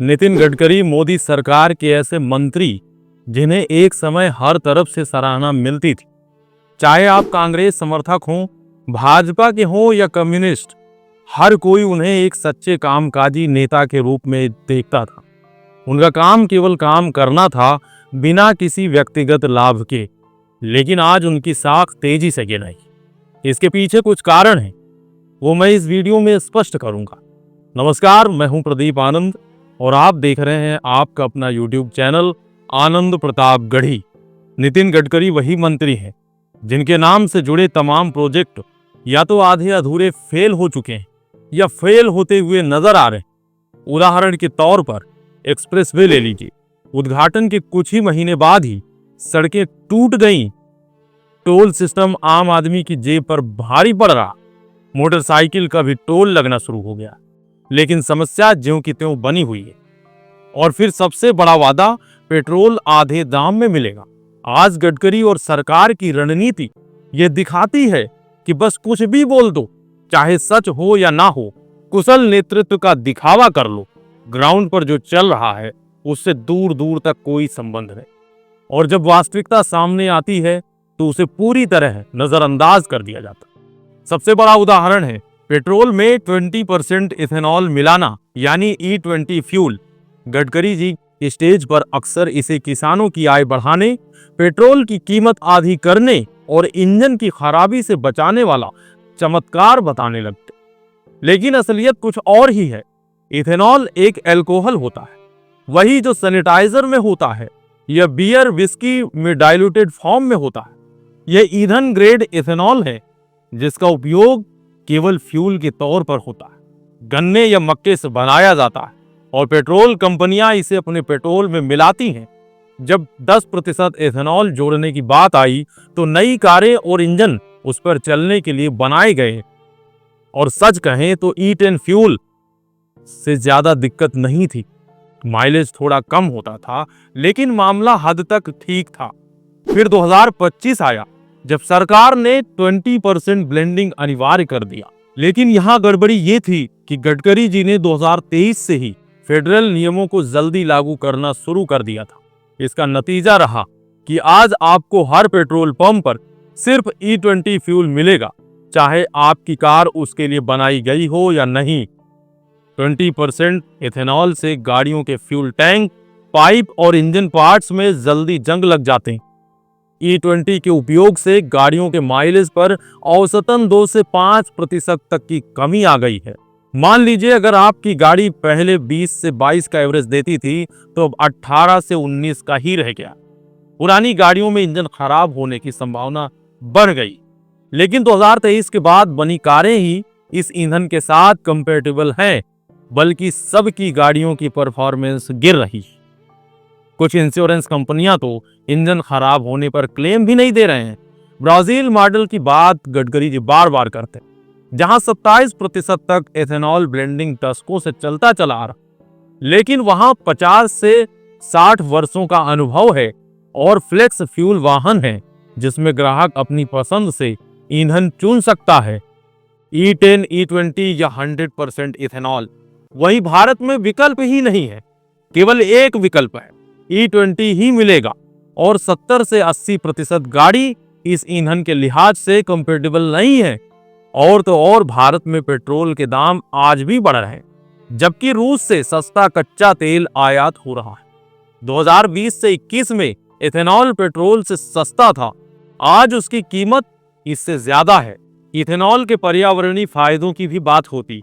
नितिन गडकरी मोदी सरकार के ऐसे मंत्री जिन्हें एक समय हर तरफ से सराहना मिलती थी। चाहे आप कांग्रेस समर्थक हों, भाजपा के हों या कम्युनिस्ट, हर कोई उन्हें एक सच्चे कामकाजी नेता के रूप में देखता था। उनका काम केवल काम करना था, बिना किसी व्यक्तिगत लाभ के। लेकिन आज उनकी साख तेजी से गिर रही। इसके पीछे कुछ कारण हैं, वो मैं इस वीडियो में स्पष्ट करूंगा। नमस्कार, मैं हूं प्रदीप आनंद और आप देख रहे हैं आपका अपना यूट्यूब चैनल आनंद प्रताप गढ़ी। नितिन गडकरी वही मंत्री हैं जिनके नाम से जुड़े तमाम प्रोजेक्ट या तो आधे अधूरे फेल हो चुके हैं या फेल होते हुए नजर आ रहे हैं। उदाहरण के तौर पर एक्सप्रेसवे ले लीजिए। उद्घाटन के कुछ ही महीने बाद ही सड़कें टूट गईं। टोल सिस्टम आम आदमी की जेब पर भारी पड़ रहा। मोटरसाइकिल का भी टोल लगना शुरू हो गया, लेकिन समस्या ज्यों की त्यों बनी हुई है। और फिर सबसे बड़ा वादा, पेट्रोल आधे दाम में मिलेगा। आज गडकरी और सरकार की रणनीति यह दिखाती है कि बस कुछ भी बोल दो, चाहे सच हो या ना हो, कुशल नेतृत्व का दिखावा कर लो। ग्राउंड पर जो चल रहा है उससे दूर दूर तक कोई संबंध नहीं। और जब वास्तविकता सामने आती है तो उसे पूरी तरह नजरअंदाज कर दिया जाता। सबसे बड़ा उदाहरण है पेट्रोल में 20% इथेनॉल मिलाना, यानी E20 fuel. Gadkari ji stage पर अक्सर इसे किसानों की आय बढ़ाने, पेट्रोल की कीमत आधी करने और इंजन की खराबी से बचाने वाला चमत्कार बताने लगते। लेकिन असलियत कुछ और ही है। इथेनॉल एक अल्कोहल होता है, वही जो सैनिटाइजर में होता है या बियर विस्की में डाइल्यूटेड फॉर्म में होता है। यह ईंधन ग्रेड इथेनॉल है जिसका उपयोग केवल फ्यूल के तौर पर होता है। गन्ने या मक्के से बनाया जाता है और पेट्रोल कंपनियां इसे अपने पेट्रोल में मिलाती हैं। जब 10% इथेनॉल जोड़ने की बात आई तो नई कारें और इंजन उस पर चलने के लिए बनाए गए। और सच कहें तो E10 फ्यूल से ज्यादा दिक्कत नहीं थी। माइलेज थोड़ा कम होता था, लेकिन मामला हद तक ठीक था। फिर 2025 आया जब सरकार ने 20% ब्लेंडिंग अनिवार्य कर दिया। लेकिन यहां गड़बड़ी ये थी कि गडकरी जी ने 2023 से ही फेडरल नियमों को जल्दी लागू करना शुरू कर दिया था। इसका नतीजा रहा कि आज आपको हर पेट्रोल पंप पर सिर्फ E20 फ्यूल मिलेगा, चाहे आपकी कार उसके लिए बनाई गई हो या नहीं। 20% इथेनॉल से गाड़ियों के फ्यूल टैंक, पाइप और इंजन पार्ट्स में जल्दी जंग लग जाते हैं। E20 के उपयोग से गाड़ियों के माइलेज पर औसतन 2 से 5% तक की कमी आ गई है। मान लीजिए अगर आपकी गाड़ी पहले 20 से 22 का एवरेज देती थी तो अब 18 से 19 का ही रह गया। पुरानी गाड़ियों में इंजन खराब होने की संभावना बढ़ गई। लेकिन 2023 के बाद बनी कारें ही इस ईंधन के साथ कंपैटिबल हैं, बल्कि सबकी गाड़ियों की परफॉर्मेंस गिर रही। कुछ इंश्योरेंस कंपनियां तो इंजन खराब होने पर क्लेम भी नहीं दे रहे हैं। ब्राजील मॉडल की बात गडकरी जी बार बार करते हैं, जहां 27% तक एथेनॉल ब्लेंडिंग दशकों से चलता चला आ रहा, लेकिन वहां 50 से 60 वर्षों का अनुभव है और फ्लेक्स फ्यूल वाहन है जिसमें ग्राहक अपनी पसंद से ईंधन चुन सकता है। E10, E20 या 100% इथेनॉल। वही भारत में विकल्प ही नहीं है, केवल एक विकल्प है, E20 ही मिलेगा। और 70 से 80% गाड़ी इस ईंधन के लिहाज से कंपैटिबल नहीं है। और तो और भारत में पेट्रोल के दाम आज भी बढ़ रहे हैं, जबकि रूस से सस्ता कच्चा तेल आयात हो रहा है। 2020 से 21 में इथेनॉल पेट्रोल से सस्ता था, आज उसकी कीमत इससे ज्यादा है। इथेनॉल के पर्यावरणीय फायदों की भी बात होती,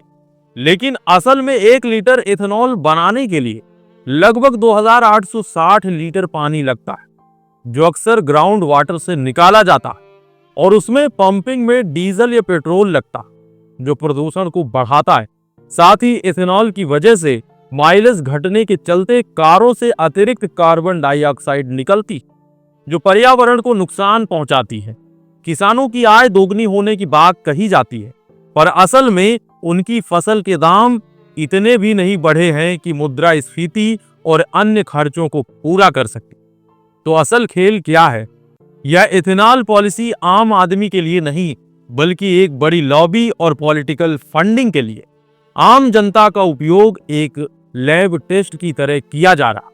लेकिन असल में 1 लीटर इथेनॉल बनाने के लिए लगभग 2860 लीटर पानी लगता है, जो अक्सर ग्राउंड वाटर से निकाला जाता है। और उसमें पंपिंग में डीजल या पेट्रोल लगता है, जो प्रदूषण को बढ़ाता है। साथ ही इथेनॉल की वजह से माइलेज घटने के चलते कारों से अतिरिक्त कार्बन डाइऑक्साइड निकलती, जो पर्यावरण को नुकसान पहुंचाती है। किसानों की आय दोगुनी होने की बात कही जाती है, पर असल में उनकी फसल के दाम इतने भी नहीं बढ़े हैं कि मुद्रास्फीति और अन्य खर्चों को पूरा कर सके। तो असल खेल क्या है? यह इथेनॉल पॉलिसी आम आदमी के लिए नहीं, बल्कि एक बड़ी लॉबी और पॉलिटिकल फंडिंग के लिए। आम जनता का उपयोग एक लैब टेस्ट की तरह किया जा रहा,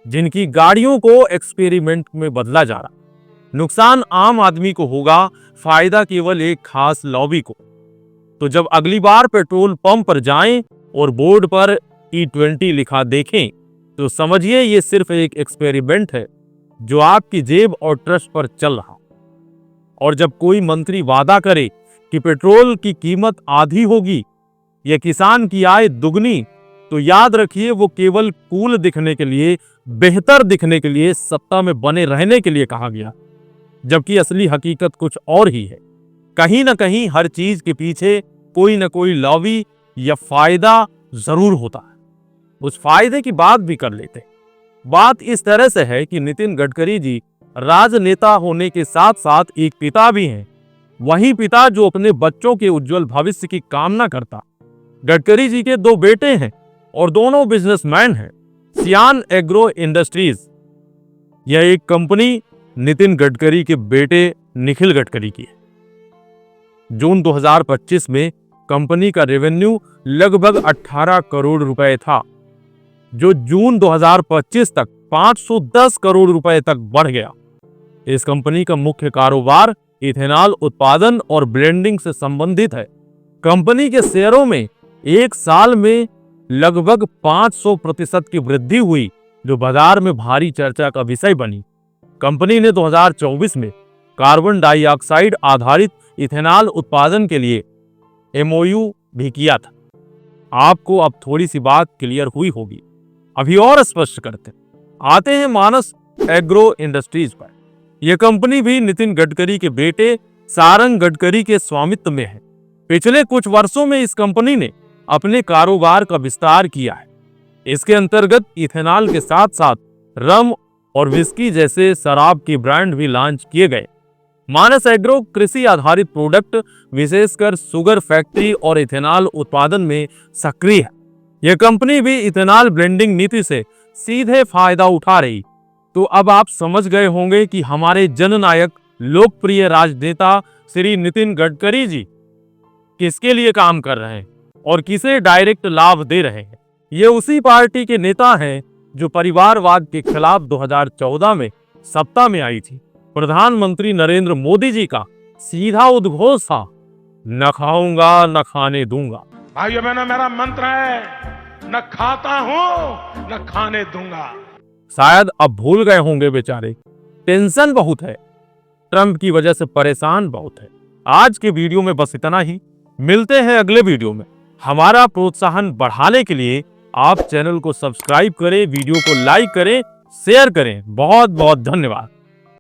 जिनकी गाड़ियों को एक्सपेरिमेंट में बदला जा रहा। नुकसान आम आदमी को होगा, फायदा केवल एक खास लॉबी को। तो जब अगली बार पेट्रोल पंप पर जाएं और बोर्ड पर E20 लिखा देखें, तो समझिए ये सिर्फ एक एक्सपेरिमेंट है जो आपकी जेब और ट्रस्ट पर चल रहा। और जब कोई मंत्री वादा करे कि पेट्रोल की कीमत आधी होगी या किसान की आय दुगनी, तो याद रखिए वो केवल कूल दिखने के लिए, बेहतर दिखने के लिए, सत्ता में बने रहने के लिए कहा गया, जबकि असली हकीकत कुछ और ही है। कहीं ना कहीं हर चीज के पीछे कोई ना कोई लॉबी या फायदा जरूर होता है। उस फायदे की बात भी कर लेते हैं। बात इस तरह से है कि नितिन गडकरी जी राजनेता होने के साथ साथ एक पिता भी हैं। वही पिता जो अपने बच्चों के उज्जवल भविष्य की कामना करता। गडकरी जी के 2 बेटे हैं और दोनों बिजनेसमैन हैं। सियान एग्रो इंडस्ट्रीज, यह एक कंपनी नितिन गडकरी के बेटे निखिल गडकरी की है। जून 2025 में कंपनी का रेवेन्यू लगभग 18 करोड़ रुपए था, जो जून 2025 तक 510 करोड़ रुपए तक बढ़ गया। इस कंपनी का मुख्य कारोबार इथेनॉल उत्पादन और ब्लेंडिंग से संबंधित है। कंपनी के शेयरों में एक साल में लगभग 500% की वृद्धि हुई, जो बाजार में भारी चर्चा का विषय बनी। कंपनी ने 2024 में कार्बन डाइऑक्साइड आधारित इथेनॉल उत्पादन के लिए MOU भी किया था। आपको अब थोड़ी सी बात क्लियर हुई होगी। अभी और स्पष्ट करते आते हैं मानस एग्रो इंडस्ट्रीज पर। यह कंपनी भी नितिन गडकरी के बेटे सारंग गडकरी के स्वामित्व में है। पिछले कुछ वर्षों में इस कंपनी ने अपने कारोबार का विस्तार किया है। इसके अंतर्गत इथेनॉल के साथ साथ रम और विस्की जैसे शराब के ब्रांड भी लॉन्च किए गए। मानस एग्रो कृषि आधारित प्रोडक्ट, विशेषकर शुगर फैक्ट्री और इथेनॉल उत्पादन में सक्रिय है। यह कंपनी भी इथेनॉल ब्लेंडिंग नीति से सीधे फायदा उठा रही। तो अब आप समझ गए होंगे कि हमारे जननायक, लोकप्रिय राजनेता श्री नितिन गडकरी जी किसके लिए काम कर रहे हैं और किसे डायरेक्ट लाभ दे रहे हैं। ये उसी पार्टी के नेता हैं जो परिवारवाद के खिलाफ 2014 में सत्ता में आई थी। प्रधानमंत्री नरेंद्र मोदी जी का सीधा उद्घोष था, न खाऊंगा न खाने दूंगा। भाइयों बहनों, मेरा मंत्र है, न खाता हूं न खाने दूंगा। शायद अब भूल गए होंगे बेचारे, टेंशन बहुत है, ट्रंप की वजह से परेशान बहुत है। आज के वीडियो में बस इतना ही। मिलते हैं अगले वीडियो में। हमारा प्रोत्साहन बढ़ाने के लिए आप चैनल को सब्सक्राइब करें, वीडियो को लाइक करें, शेयर करें। बहुत बहुत धन्यवाद।